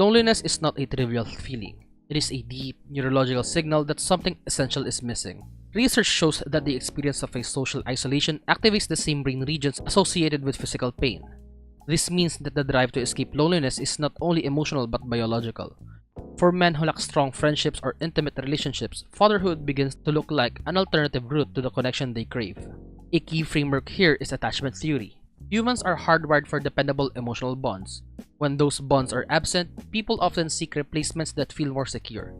Loneliness is not a trivial feeling. It is a deep, neurological signal that something essential is missing. Research shows that the experience of a social isolation activates the same brain regions associated with physical pain. This means that the drive to escape loneliness is not only emotional but biological. For men who lack strong friendships or intimate relationships, fatherhood begins to look like an alternative route to the connection they crave. A key framework here is attachment theory. Humans are hardwired for dependable emotional bonds. When those bonds are absent, people often seek replacements that feel more secure.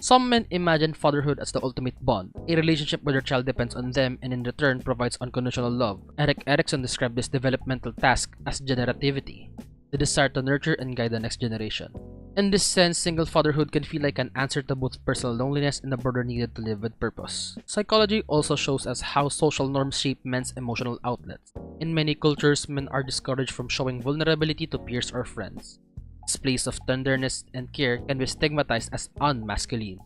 Some men imagine fatherhood as the ultimate bond, a relationship where their child depends on them and in return provides unconditional love. Erik Erikson described this developmental task as generativity, the desire to nurture and guide the next generation. In this sense, single fatherhood can feel like an answer to both personal loneliness and the broader need to live with purpose. Psychology also shows us how social norms shape men's emotional outlets. In many cultures, men are discouraged from showing vulnerability to peers or friends. This place of tenderness and care can be stigmatized as unmasculine.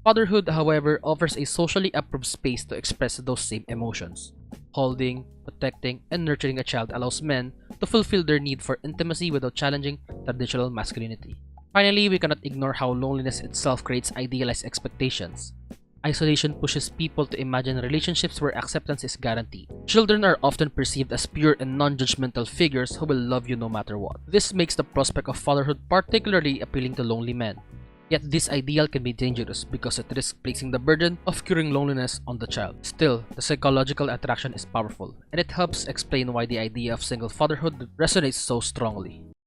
Fatherhood, however, offers a socially approved space to express those same emotions. Holding, protecting, and nurturing a child allows men to fulfill their need for intimacy without challenging traditional masculinity. Finally, we cannot ignore how loneliness itself creates idealized expectations. Isolation pushes people to imagine relationships where acceptance is guaranteed. Children are often perceived as pure and non-judgmental figures who will love you no matter what. This makes the prospect of fatherhood particularly appealing to lonely men. Yet this ideal can be dangerous because it risks placing the burden of curing loneliness on the child. Still, the psychological attraction is powerful, and it helps explain why the idea of single fatherhood resonates so strongly.